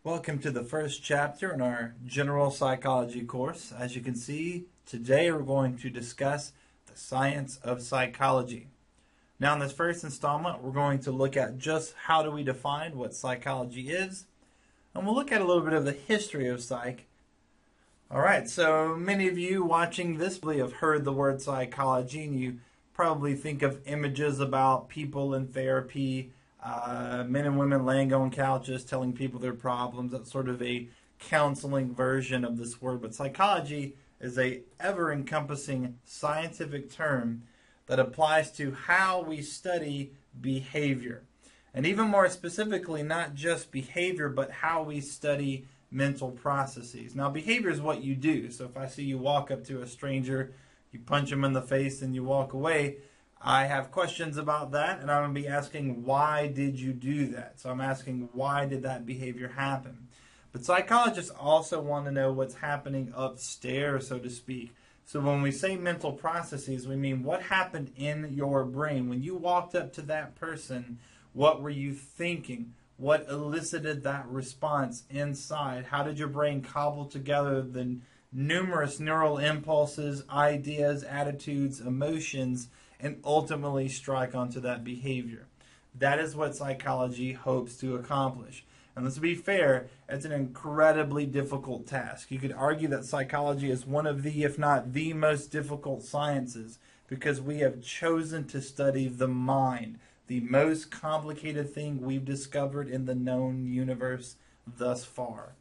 Welcome to the first chapter in our general psychology course. As you can see, today we're going to discuss the science of psychology. Now in this first installment, we're going to look at just how do we define what psychology is, and we'll look at a little bit of the history of psych. Alright, so many of you watching this have heard the word psychology, and you probably think of images about people in therapy, men and women laying on couches telling people their problems. That's sort of a counseling version of this word. But psychology is a ever-encompassing scientific term that applies to how we study behavior. And even more specifically, not just behavior, but how we study mental processes. Now, behavior is what you do. So if I see you walk up to a stranger, you punch them in the face and you walk away, I have questions about that, and I'm going to be asking, why did you do that? So I'm asking, why did that behavior happen? But psychologists also want to know what's happening upstairs, so to speak. So when we say mental processes, we mean what happened in your brain. When you walked up to that person, what were you thinking? What elicited that response inside? How did your brain cobble together the numerous neural impulses, ideas, attitudes, emotions, and ultimately strike onto that behavior? That is what psychology hopes to accomplish. And let's be fair, it's an incredibly difficult task. You could argue that psychology is one of the, if not the most difficult sciences, because we have chosen to study the mind, the most complicated thing we've discovered in the known universe thus far.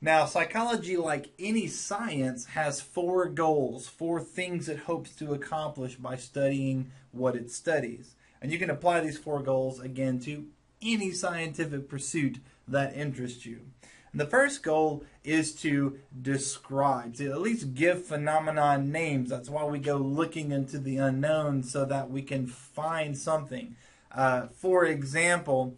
Now, psychology, like any science, has four goals, four things it hopes to accomplish by studying what it studies. And you can apply these four goals, again, to any scientific pursuit that interests you. And the first goal is to describe, to at least give phenomenon names. That's why we go looking into the unknown, so that we can find something. For example,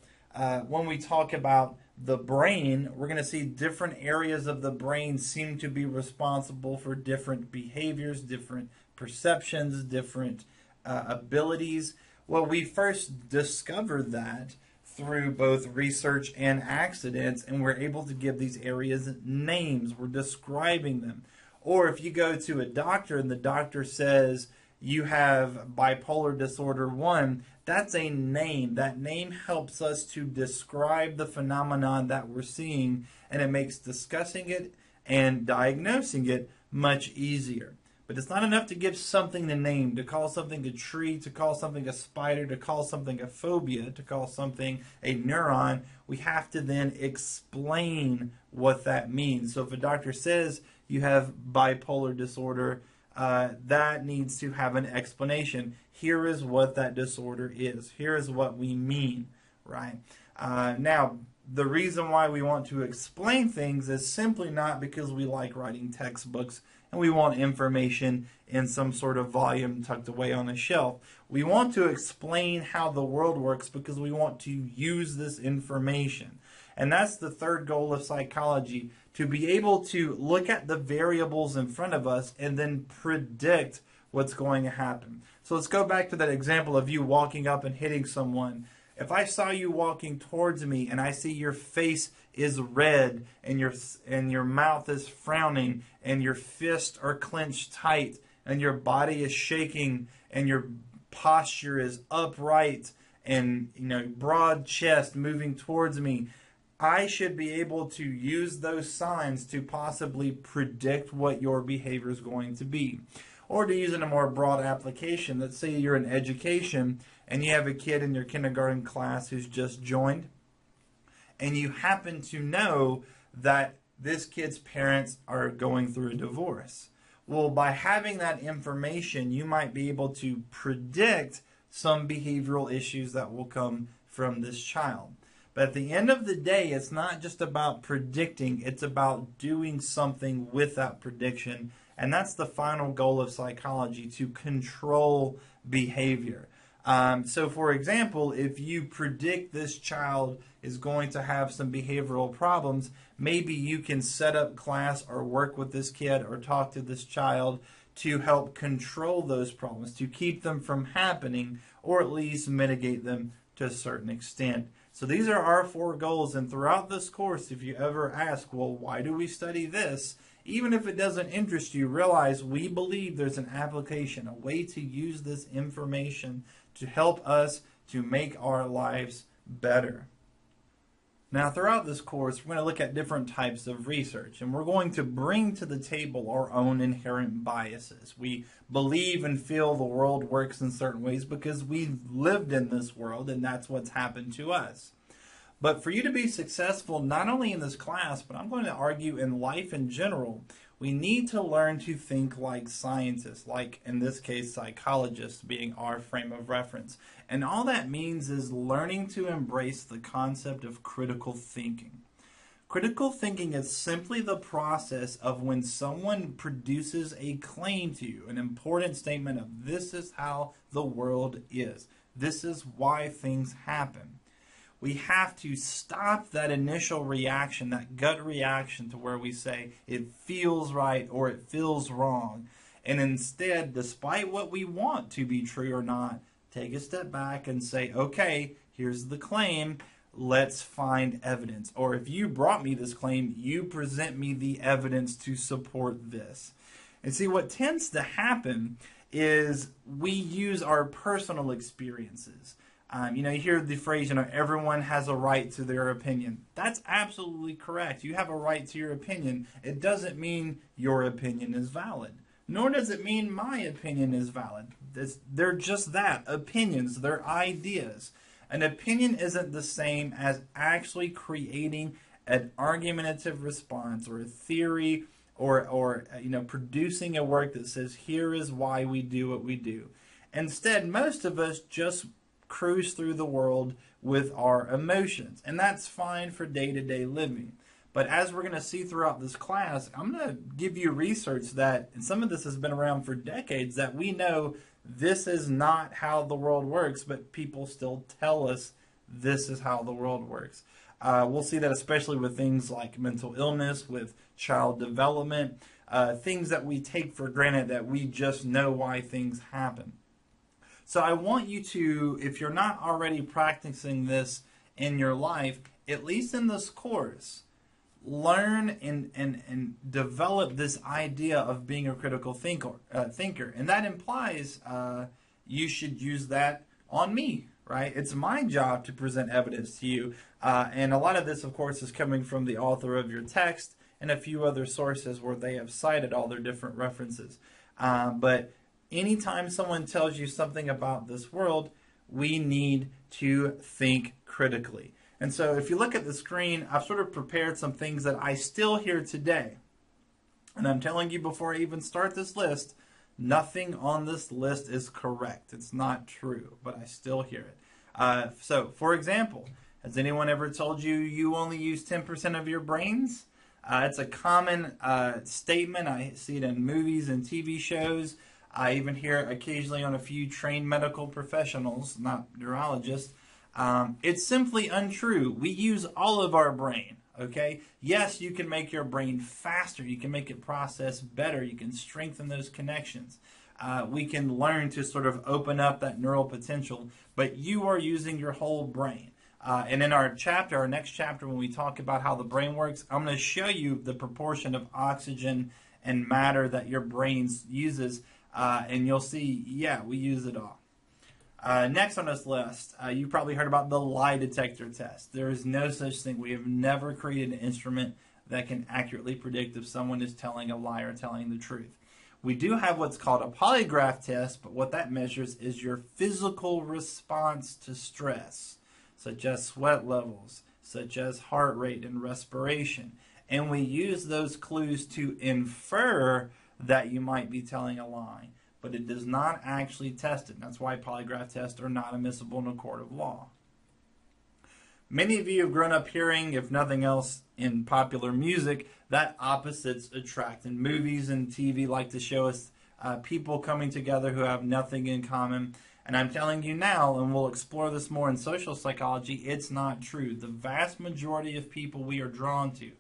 when we talk about the brain, we're going to see different areas of the brain seem to be responsible for different behaviors, different perceptions, different abilities. Well, we first discovered that through both research and accidents, and we're able to give these areas names. We're describing them. Or if you go to a doctor and the doctor says you have bipolar disorder 1, that's a name. That name helps us to describe the phenomenon that we're seeing, and it makes discussing it and diagnosing it much easier. But it's not enough to give something a name, to call something a tree, to call something a spider, to call something a phobia, to call something a neuron. We have to then explain what that means. So if a doctor says you have bipolar disorder, that needs to have an explanation. Here is what that disorder is. Here is what we mean, right? Now, the reason why we want to explain things is simply not because we like writing textbooks and we want information in some sort of volume tucked away on a shelf. We want to explain how the world works because we want to use this information. And that's the third goal of psychology, to be able to look at the variables in front of us and then predict what's going to happen. So let's go back to that example of you walking up and hitting someone. If I saw you walking towards me and I see your face is red and your mouth is frowning and your fists are clenched tight and your body is shaking and your posture is upright and broad chest moving towards me, I should be able to use those signs to possibly predict what your behavior is going to be. Or to use in a more broad application, let's say you're in education and you have a kid in your kindergarten class who's just joined, and you happen to know that this kid's parents are going through a divorce. Well, by having that information, you might be able to predict some behavioral issues that will come from this child. But at the end of the day, it's not just about predicting, it's about doing something with that prediction. And that's the final goal of psychology, to control behavior. So for example, if you predict this child is going to have some behavioral problems, maybe you can set up class or work with this kid or talk to this child to help control those problems, to keep them from happening, or at least mitigate them to a certain extent. So these are our 4 goals, and throughout this course, if you ever ask, well, why do we study this? Even if it doesn't interest you, realize we believe there's an application, a way to use this information to help us to make our lives better. Now, throughout this course, we're going to look at different types of research, and we're going to bring to the table our own inherent biases. We believe and feel the world works in certain ways because we've lived in this world, and that's what's happened to us. But for you to be successful, not only in this class, but I'm going to argue in life in general, we need to learn to think like scientists, like in this case, psychologists being our frame of reference. And all that means is learning to embrace the concept of critical thinking. Critical thinking is simply the process of when someone produces a claim to you, an important statement of this is how the world is. This is why things happen. We have to stop that initial reaction, that gut reaction to where we say it feels right or it feels wrong. And instead, despite what we want to be true or not, take a step back and say, okay, here's the claim. Let's find evidence. Or if you brought me this claim, you present me the evidence to support this. And see, what tends to happen is we use our personal experiences. You hear the phrase, everyone has a right to their opinion. That's absolutely correct. You have a right to your opinion. It doesn't mean your opinion is valid, nor does it mean my opinion is valid. They're just that, opinions. They're ideas. An opinion isn't the same as actually creating an argumentative response or a theory or producing a work that says, here is why we do what we do. Instead, most of us just cruise through the world with our emotions, and that's fine for day-to-day living. But as we're going to see throughout this class, I'm going to give you research that, and some of this has been around for decades, that we know this is not how the world works, but people still tell us this is how the world works. We'll see that especially with things like mental illness, with child development, things that we take for granted that we just know why things happen. So I want you to, if you're not already practicing this in your life, at least in this course, learn and develop this idea of being a critical thinker. And that implies you should use that on me, right? It's my job to present evidence to you. And a lot of this, of course, is coming from the author of your text and a few other sources where they have cited all their different references. But anytime someone tells you something about this world, we need to think critically. And so if you look at the screen, I've sort of prepared some things that I still hear today. And I'm telling you before I even start this list, nothing on this list is correct. It's not true, but I still hear it. So, for example, has anyone ever told you you only use 10% of your brains? It's a common statement. I see it in movies and TV shows. I even hear it occasionally on a few trained medical professionals, not neurologists. It's simply untrue. We use all of our brain, okay? Yes, you can make your brain faster. You can make it process better. You can strengthen those connections. We can learn to sort of open up that neural potential, but you are using your whole brain. And in our next chapter, when we talk about how the brain works, I'm going to show you the proportion of oxygen and matter that your brain uses. And you'll see, yeah, we use it all. Next on this list, you probably heard about the lie detector test. There is no such thing. We have never created an instrument that can accurately predict if someone is telling a lie or telling the truth. We do have what's called a polygraph test, but what that measures is your physical response to stress, such as sweat levels, such as heart rate and respiration. And we use those clues to infer that you might be telling a lie, but it does not actually test it. That's why polygraph tests are not admissible in a court of law. Many of you have grown up hearing, if nothing else, in popular music, that opposites attract. And movies and TV like to show us people coming together who have nothing in common. And I'm telling you now, and we'll explore this more in social psychology, it's not true. The vast majority of people we are drawn to,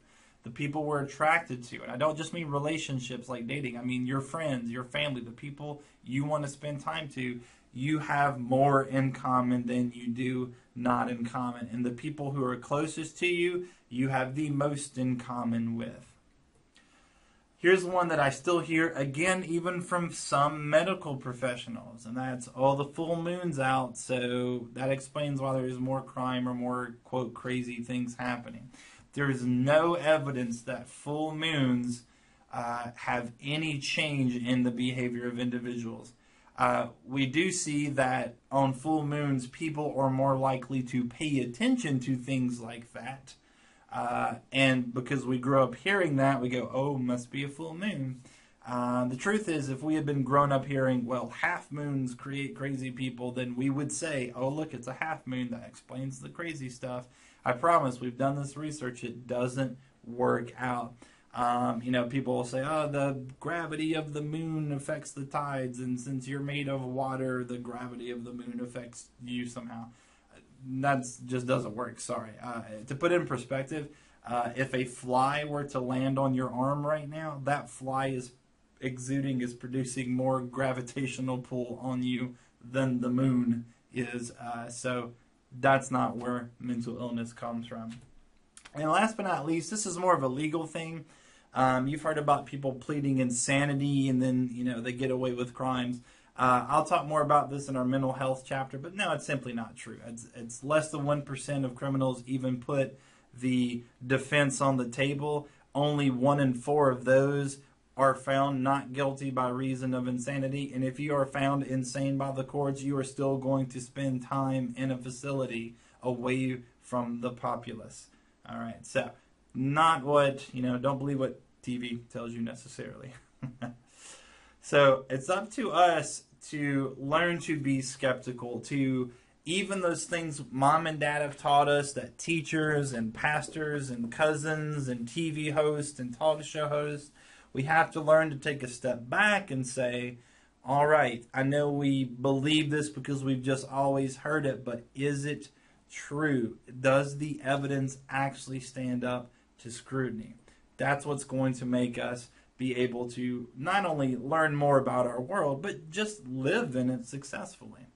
the people we're attracted to, and I don't just mean relationships like dating, I mean your friends, your family, the people you want to spend time to, you have more in common than you do not in common. And the people who are closest to you, you have the most in common with. Here's one that I still hear, again, even from some medical professionals, and that's, oh, the full moon's out, so that explains why there's more crime or more, quote, crazy things happening. There is no evidence that full moons have any change in the behavior of individuals. We do see that on full moons, people are more likely to pay attention to things like that. And because we grow up hearing that, we go, oh, must be a full moon. The truth is, if we had been grown up hearing, well, half moons create crazy people, then we would say, oh, look, it's a half moon. That explains the crazy stuff. I promise, we've done this research. It doesn't work out. People will say, oh, the gravity of the moon affects the tides, and since you're made of water, the gravity of the moon affects you somehow. That just doesn't work, sorry. To put it in perspective, if a fly were to land on your arm right now, that fly is producing more gravitational pull on you than the moon is. So that's not where mental illness comes from. And last but not least, this is more of a legal thing. You've heard about people pleading insanity and then, they get away with crimes. I'll talk more about this in our mental health chapter, but no, it's simply not true. It's less than 1% of criminals even put the defense on the table. Only 1 in 4 of those are found not guilty by reason of insanity. And if you are found insane by the courts, you are still going to spend time in a facility away from the populace. All right, so not what, don't believe what TV tells you necessarily. So it's up to us to learn to be skeptical, to even those things mom and dad have taught us that teachers and pastors and cousins and TV hosts and talk show hosts, we have to learn to take a step back and say, all right, I know we believe this because we've just always heard it, but is it true? Does the evidence actually stand up to scrutiny? That's what's going to make us be able to not only learn more about our world, but just live in it successfully.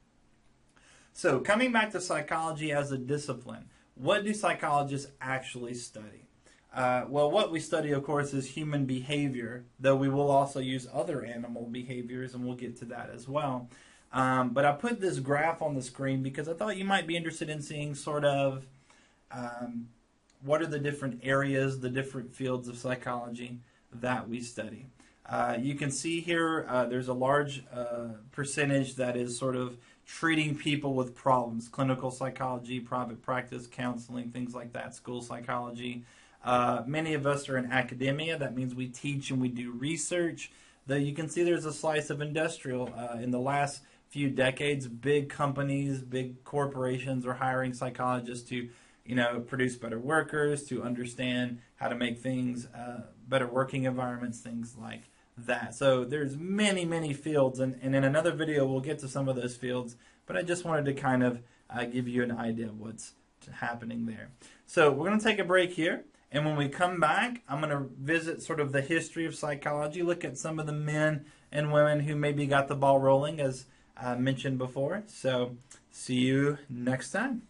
So coming back to psychology as a discipline, what do psychologists actually study? Well, what we study, of course, is human behavior, though we will also use other animal behaviors, and we'll get to that as well. But I put this graph on the screen because I thought you might be interested in seeing sort of what are the different areas, the different fields of psychology that we study. You can see here there's a large percentage that is sort of treating people with problems, clinical psychology, private practice, counseling, things like that, school psychology. Many of us are in academia. That means we teach and we do research. Though you can see there's a slice of industrial. In the last few decades, big companies, big corporations are hiring psychologists to produce better workers, to understand how to make things better working environments, things like that. So there's many, many fields, and in another video we'll get to some of those fields, but I just wanted to kind of give you an idea of what's happening there. So we're going to take a break here, and when we come back, I'm going to visit sort of the history of psychology, look at some of the men and women who maybe got the ball rolling, as I mentioned before. So see you next time.